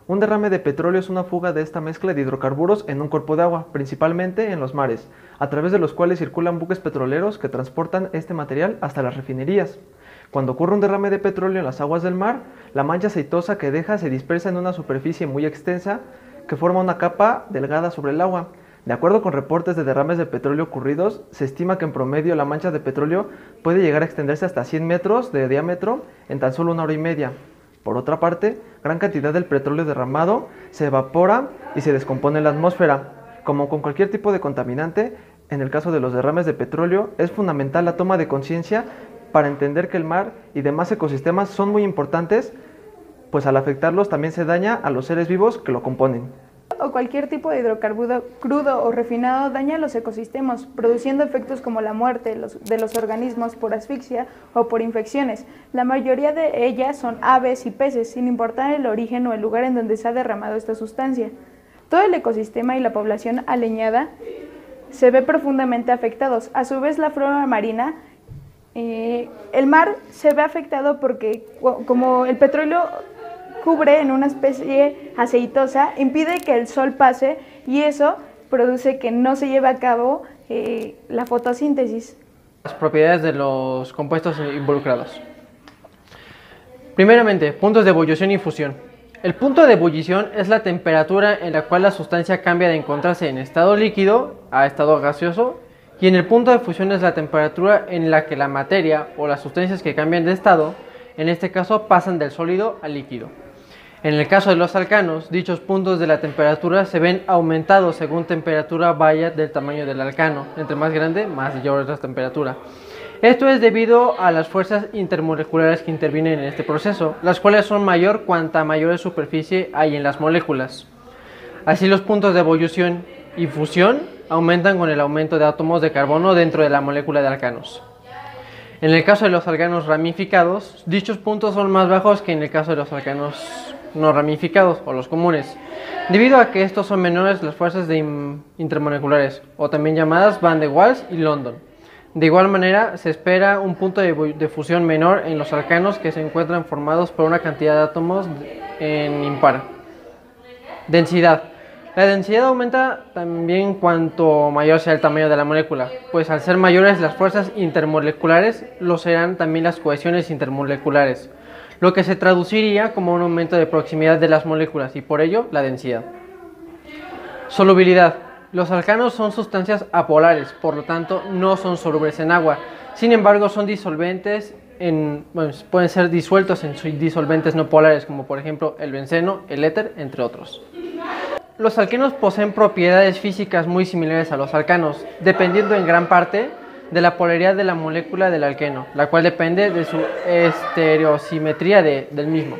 Un derrame de petróleo es una fuga de esta mezcla de hidrocarburos en un cuerpo de agua, principalmente en los mares, a través de los cuales circulan buques petroleros que transportan este material hasta las refinerías. Cuando ocurre un derrame de petróleo en las aguas del mar, la mancha aceitosa que deja se dispersa en una superficie muy extensa que forma una capa delgada sobre el agua. De acuerdo con reportes de derrames de petróleo ocurridos, se estima que en promedio la mancha de petróleo puede llegar a extenderse hasta 100 metros de diámetro en tan solo 1 hora y media. Por otra parte, gran cantidad del petróleo derramado se evapora y se descompone en la atmósfera. Como con cualquier tipo de contaminante, en el caso de los derrames de petróleo, es fundamental la toma de conciencia para entender que el mar y demás ecosistemas son muy importantes, pues al afectarlos también se daña a los seres vivos que lo componen. O cualquier tipo de hidrocarburo crudo o refinado daña los ecosistemas, produciendo efectos como la muerte de los organismos por asfixia o por infecciones. La mayoría de ellas son aves y peces, sin importar el origen o el lugar en donde se ha derramado esta sustancia. Todo el ecosistema y la población aleñada se ve profundamente afectados. A su vez, la flora marina, el mar se ve afectado porque como el petróleo cubre en una especie aceitosa, impide que el sol pase y eso produce que no se lleve a cabo la fotosíntesis. Las propiedades de los compuestos involucrados. Primeramente, puntos de ebullición y fusión. El punto de ebullición es la temperatura en la cual la sustancia cambia de encontrarse en estado líquido a estado gaseoso, y en el punto de fusión es la temperatura en la que la materia o las sustancias que cambian de estado, en este caso, pasan del sólido al líquido. En el caso de los alcanos, dichos puntos de la temperatura se ven aumentados según temperatura vaya del tamaño del alcano. Entre más grande, mayor es la temperatura. Esto es debido a las fuerzas intermoleculares que intervienen en este proceso, las cuales son mayor cuanta mayor superficie hay en las moléculas. Así, los puntos de ebullición y fusión aumentan con el aumento de átomos de carbono dentro de la molécula de alcanos. En el caso de los alcanos ramificados, dichos puntos son más bajos que en el caso de los alcanos no ramificados o los comunes, debido a que estos son menores las fuerzas intermoleculares, o también llamadas Van der Waals y London. De igual manera, se espera un punto de fusión menor en los alcanos que se encuentran formados por una cantidad de átomos en impar. Densidad. La densidad aumenta también cuanto mayor sea el tamaño de la molécula, pues al ser mayores las fuerzas intermoleculares, lo serán también las cohesiones intermoleculares, lo que se traduciría como un aumento de proximidad de las moléculas y por ello la densidad. Solubilidad. Los alcanos son sustancias apolares, por lo tanto no son solubles en agua. Sin embargo, son disolventes pueden ser disueltos en disolventes no polares, como por ejemplo el benceno, el éter, entre otros. Los alquenos poseen propiedades físicas muy similares a los alcanos, dependiendo en gran parte de la polaridad de la molécula del alqueno, la cual depende de su estereosimetría del mismo.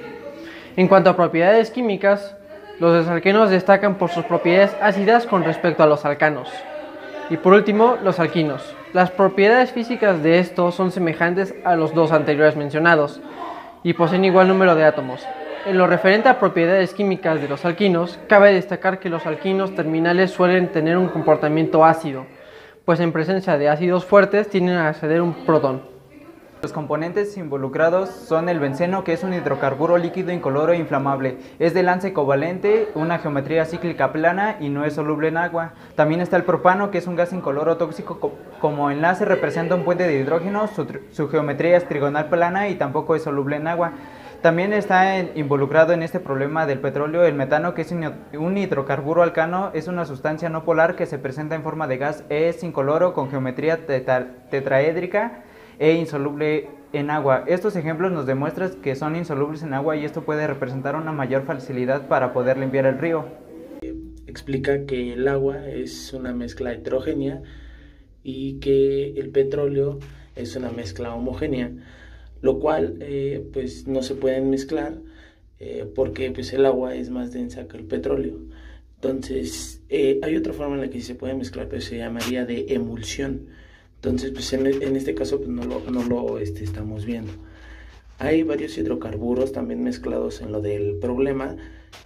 En cuanto a propiedades químicas, los desalquenos destacan por sus propiedades ácidas con respecto a los alcanos. Y por último, los alquinos. Las propiedades físicas de estos son semejantes a los dos anteriores mencionados y poseen igual número de átomos. En lo referente a propiedades químicas de los alquinos, cabe destacar que los alquinos terminales suelen tener un comportamiento ácido, pues en presencia de ácidos fuertes tienden a ceder un protón. Los componentes involucrados son el benceno, que es un hidrocarburo líquido incoloro e inflamable. Es de lance covalente, una geometría cíclica plana y no es soluble en agua. También está el propano, que es un gas incoloro tóxico. Como enlace representa un puente de hidrógeno, su geometría es trigonal plana y tampoco es soluble en agua. También está involucrado en este problema del petróleo el metano, que es un hidrocarburo alcano, es una sustancia no polar que se presenta en forma de gas, es incoloro con geometría tetraédrica e insoluble en agua. Estos ejemplos nos demuestran que son insolubles en agua y esto puede representar una mayor facilidad para poder limpiar el río. Explica que el agua es una mezcla heterogénea y que el petróleo es una mezcla homogénea, lo cual pues no se pueden mezclar porque pues el agua es más densa que el petróleo. Entonces hay otra forma en la que sí se puede mezclar, pero se llamaría de emulsión. Entonces pues en este caso pues no lo estamos viendo. Hay varios hidrocarburos también mezclados en lo del problema,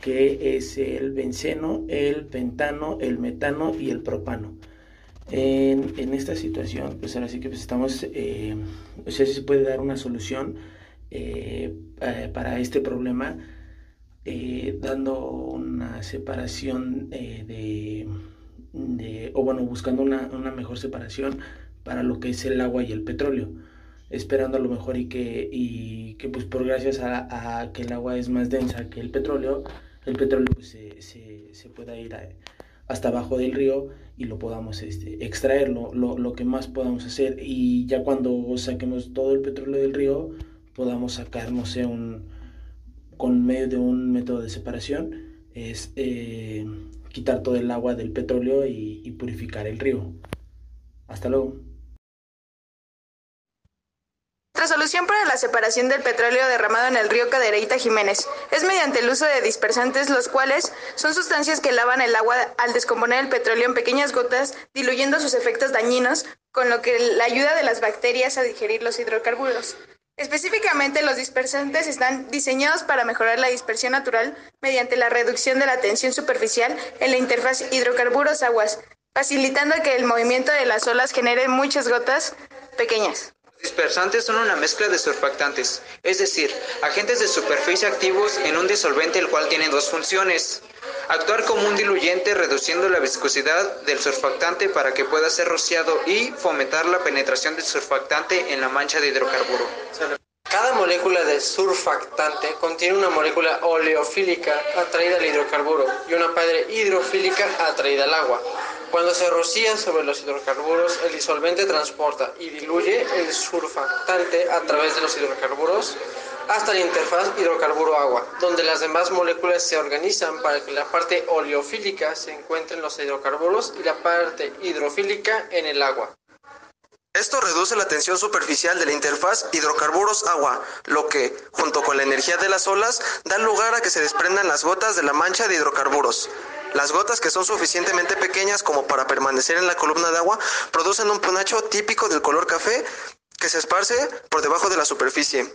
que es el benceno, el pentano, el metano y el propano. En esta situación, pues ahora sí que pues estamos, o sea, sí se puede dar una solución para este problema dando una separación o bueno, buscando una mejor separación para lo que es el agua y el petróleo, esperando a lo mejor y que pues por gracias a que el agua es más densa que el petróleo pues se pueda ir hasta abajo del río y lo podamos extraer lo que más podamos hacer, y ya cuando saquemos todo el petróleo del río podamos sacar, no sé, con medio de un método de separación, es quitar todo el agua del petróleo y purificar el río. Hasta luego. Nuestra solución para la separación del petróleo derramado en el río Cadereyta Jiménez es mediante el uso de dispersantes, los cuales son sustancias que lavan el agua al descomponer el petróleo en pequeñas gotas, diluyendo sus efectos dañinos, con lo que la ayuda de las bacterias a digerir los hidrocarburos. Específicamente, los dispersantes están diseñados para mejorar la dispersión natural mediante la reducción de la tensión superficial en la interfaz hidrocarburos-aguas, facilitando que el movimiento de las olas genere muchas gotas pequeñas. Los dispersantes son una mezcla de surfactantes, es decir, agentes de superficie activos en un disolvente el cual tiene dos funciones. Actuar como un diluyente reduciendo la viscosidad del surfactante para que pueda ser rociado y fomentar la penetración del surfactante en la mancha de hidrocarburo. Cada molécula de surfactante contiene una molécula oleofílica atraída al hidrocarburo y una padre hidrofílica atraída al agua. Cuando se rocía sobre los hidrocarburos, el disolvente transporta y diluye el surfactante a través de los hidrocarburos hasta la interfaz hidrocarburo-agua, donde las demás moléculas se organizan para que la parte oleofílica se encuentre en los hidrocarburos y la parte hidrofílica en el agua. Esto reduce la tensión superficial de la interfaz hidrocarburos-agua, lo que, junto con la energía de las olas, da lugar a que se desprendan las gotas de la mancha de hidrocarburos. Las gotas, que son suficientemente pequeñas como para permanecer en la columna de agua, producen un penacho típico del color café que se esparce por debajo de la superficie.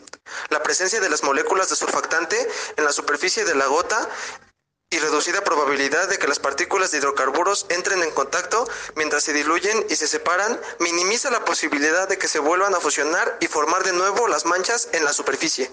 La presencia de las moléculas de surfactante en la superficie de la gota y reducida probabilidad de que las partículas de hidrocarburos entren en contacto mientras se diluyen y se separan minimiza la posibilidad de que se vuelvan a fusionar y formar de nuevo las manchas en la superficie.